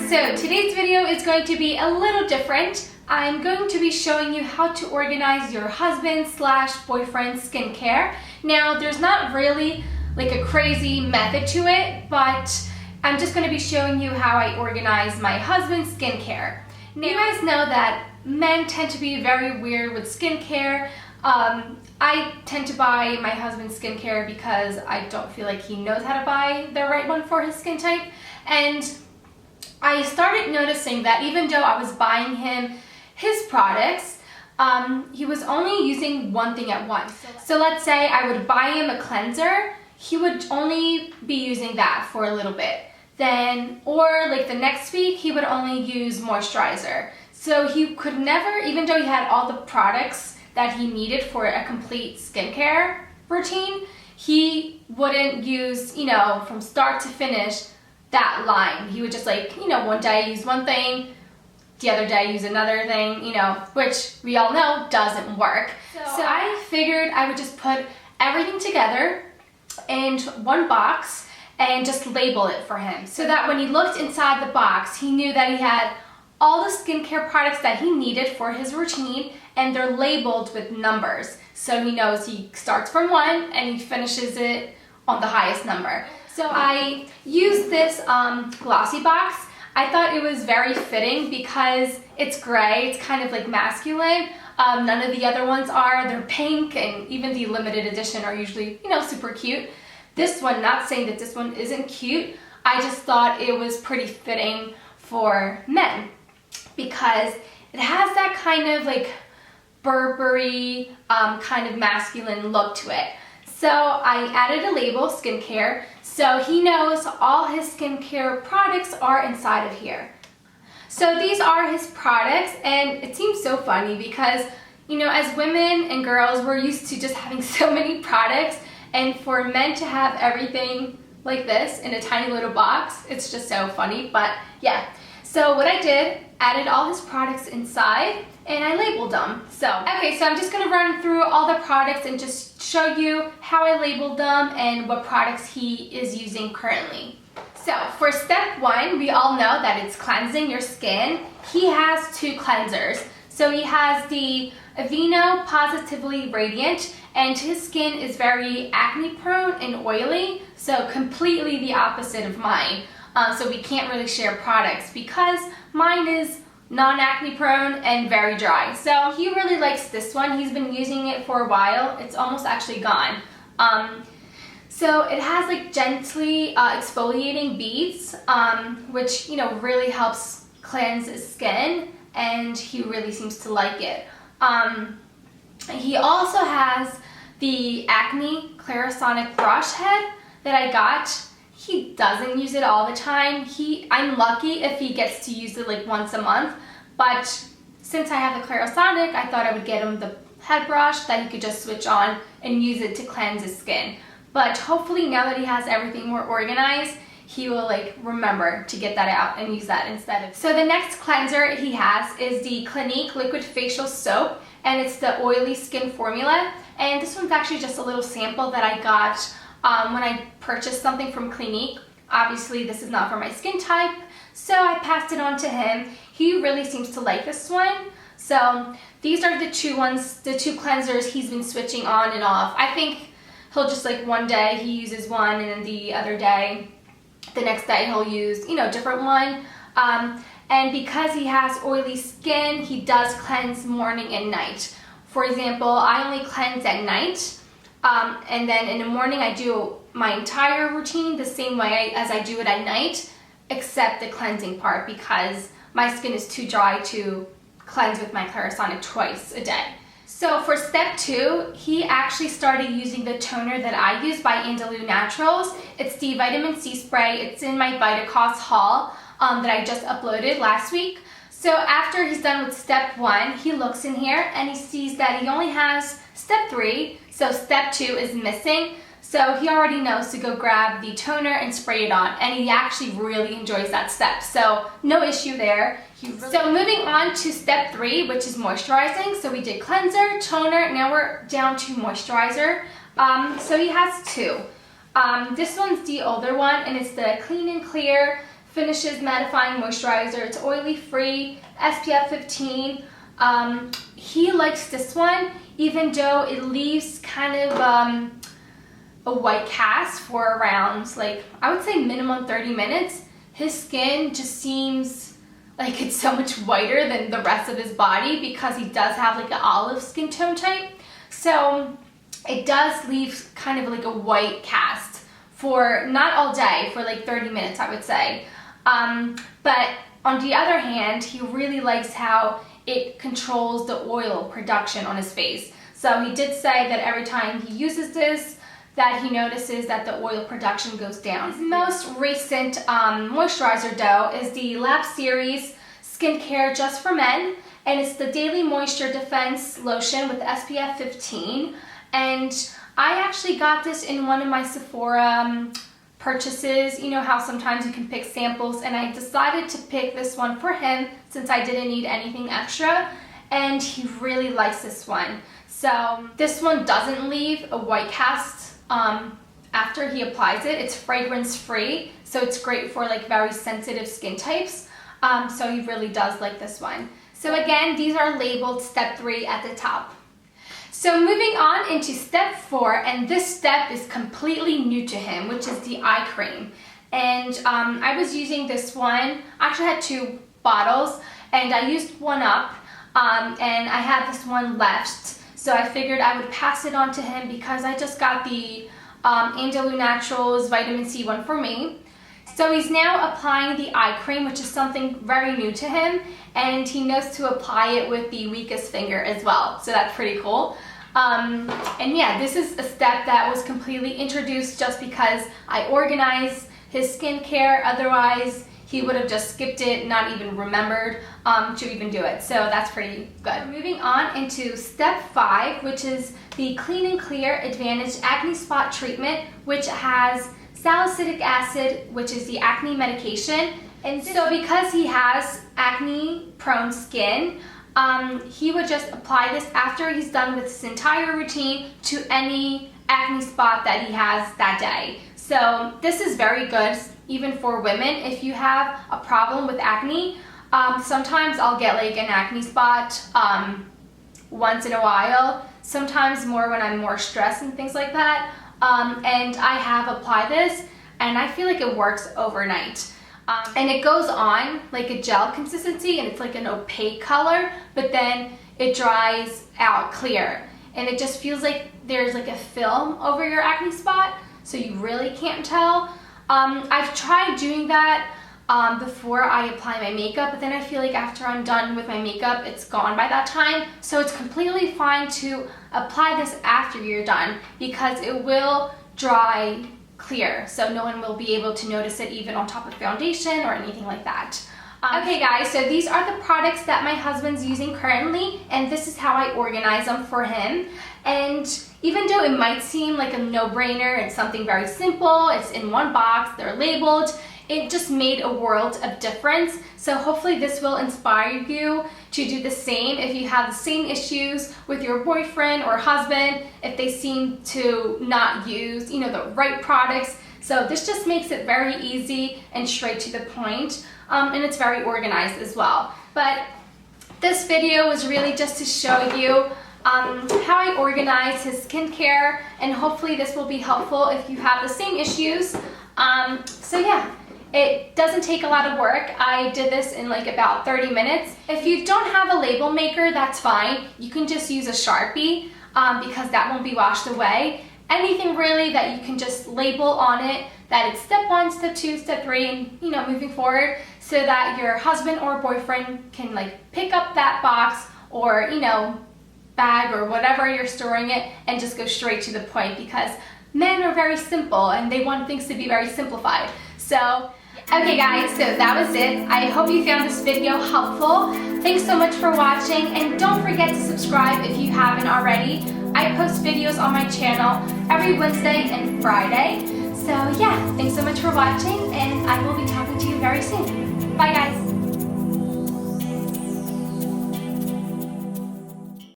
So today's video is going to be a little different. I'm going to be showing you how to organize your husband/boyfriend's skincare. Now, there's not really like a crazy method to it, but I'm just going to be showing you how I organize my husband's skincare. Now, you guys know that men tend to be very weird with skincare. I tend to buy my husband's skincare because I don't feel like he knows how to buy the right one for his skin type. And I started noticing that even though I was buying him his products, he was only using one thing at once. So let's say I would buy him a cleanser, he would only be using that for a little bit. Then, or like the next week, he would only use moisturizer. So he could never, even though he had all the products that he needed for a complete skincare routine, he wouldn't use, from start to finish that line. He would just one day use one thing, the other day use another thing, which we all know doesn't work. So I figured I would just put everything together in one box and just label it for him so that when he looked inside the box, he knew that he had all the skincare products that he needed for his routine, and they're labeled with numbers. So he knows he starts from 1 and he finishes it on the highest number. So I used this glossy box. I thought it was very fitting because it's gray, it's kind of like masculine. None of the other ones are. They're pink, and even the limited edition are usually, super cute. This one, not saying that this one isn't cute, I just thought it was pretty fitting for men because it has that kind of like Burberry kind of masculine look to it. So I added a label, skincare, so he knows all his skincare products are inside of here. So these are his products, and it seems so funny because, as women and girls, we're used to just having so many products, and for men to have everything like this in a tiny little box, it's just so funny, but yeah. So what I did, added all his products inside, and I labeled them. So I'm just gonna run through all the products and just show you how I labeled them and what products he is using currently. So for step 1, we all know that it's cleansing your skin. He has 2 cleansers. So he has the Aveeno Positively Radiant, and his skin is very acne prone and oily, so completely the opposite of mine. So we can't really share products because mine is non-acne prone and very dry. So he really likes this one. He's been using it for a while. It's almost actually gone. So it has like gently exfoliating beads, which really helps cleanse his skin, and he really seems to like it. He also has the Acne Clarisonic brush head that I got. He doesn't use it all the time. I'm lucky if he gets to use it like once a month, but since I have the Clarisonic, I thought I would get him the head brush that he could just switch on and use it to cleanse his skin. But hopefully now that he has everything more organized, he will remember to get that out and use that instead. So the next cleanser he has is the Clinique Liquid Facial Soap, and it's the oily skin formula. And this one's actually just a little sample that I got when I purchased something from Clinique. Obviously this is not for my skin type, so I passed it on to him. He really seems to like this one. So these are the 2 cleansers he's been switching on and off. I think he'll just one day he uses one, and then the next day he'll use, different one. And because he has oily skin, he does cleanse morning and night. For example, I only cleanse at night. And then in the morning I do my entire routine the same way as I do it at night, except the cleansing part because my skin is too dry to cleanse with my Clarisonic twice a day. So for step 2, he actually started using the toner that I use by Andalou Naturals. It's the vitamin C spray. It's in my VitaCost haul that I just uploaded last week. So after he's done with step 1, he looks in here and he sees that he only has step 3, so step 2 is missing. So he already knows to go grab the toner and spray it on, and he actually really enjoys that step, so no issue there. So moving on to step 3, which is moisturizing. So we did cleanser, toner, now we're down to moisturizer. So he has 2. This one's the older one, and it's the Clean and Clear Finishes Mattifying Moisturizer. It's oily free, SPF 15. He likes this one, even though it leaves kind of a white cast for around, like, I would say minimum 30 minutes. His skin just seems like it's so much whiter than the rest of his body because he does have like an olive skin tone type. So it does leave kind of like a white cast for not all day, for like 30 minutes, I would say. But on the other hand, he really likes how it controls the oil production on his face. So he did say that every time he uses this, that he notices that the oil production goes down. His most recent moisturizer though is the Lab Series Skincare Just for Men, and it's the Daily Moisture Defense Lotion with SPF 15. And I actually got this in one of my Sephora purchases. You know how sometimes you can pick samples, and I decided to pick this one for him since I didn't need anything extra, and he really likes this one. So this one doesn't leave a white cast after he applies it. It's fragrance free, so it's great for like very sensitive skin types. So he really does like this one. So again, these are labeled step 3 at the top. So moving on into step 4, and this step is completely new to him, which is the eye cream. And I was using this one. I actually had 2 bottles, and I used one up, and I had this one left. So I figured I would pass it on to him because I just got the Andalou Naturals Vitamin C one for me. So he's now applying the eye cream, which is something very new to him, and he knows to apply it with the weakest finger as well. So that's pretty cool. And yeah, this is a step that was completely introduced just because I organized his skincare. Otherwise, he would have just skipped it, not even remembered to even do it. So that's pretty good. Moving on into step 5, which is the Clean and Clear Advantage Acne Spot Treatment, which has salicylic acid, which is the acne medication. And so because he has acne prone skin, he would just apply this after he's done with his entire routine to any acne spot that he has that day. So this is very good even for women. If you have a problem with acne, sometimes I'll get like an acne spot once in a while, sometimes more when I'm more stressed and things like that. And I have applied this, and I feel like it works overnight. And it goes on like a gel consistency, and it's like an opaque color, but then it dries out clear. And it just feels like there's like a film over your acne spot, so you really can't tell. I've tried doing that before I apply my makeup, but then I feel like after I'm done with my makeup, it's gone by that time. So it's completely fine to apply this after you're done because it will dry clear, so no one will be able to notice it even on top of foundation or anything like that. Okay guys, so these are the products that my husband's using currently, and this is how I organize them for him. And even though it might seem like a no-brainer, it's something very simple, it's in one box, they're labeled, it just made a world of difference. So hopefully this will inspire you to do the same if you have the same issues with your boyfriend or husband, if they seem to not use, you know, the right products. So this just makes it very easy and straight to the point, and it's very organized as well. But this video was really just to show you how I organize his skincare, and hopefully this will be helpful if you have the same issues. So yeah. It doesn't take a lot of work. I did this in like about 30 minutes. If you don't have a label maker, that's fine. You can just use a Sharpie because that won't be washed away. Anything really that you can just label on it that it's step 1, step 2, step 3, and you know, moving forward, so that your husband or boyfriend can like pick up that box or, you know, bag or whatever you're storing it and just go straight to the point, because men are very simple and they want things to be very simplified. So okay guys, so that was it. I hope you found this video helpful. Thanks so much for watching, and don't forget to subscribe if you haven't already. I post videos on my channel every Wednesday and Friday. So yeah, thanks so much for watching, and I will be talking to you very soon. Bye guys.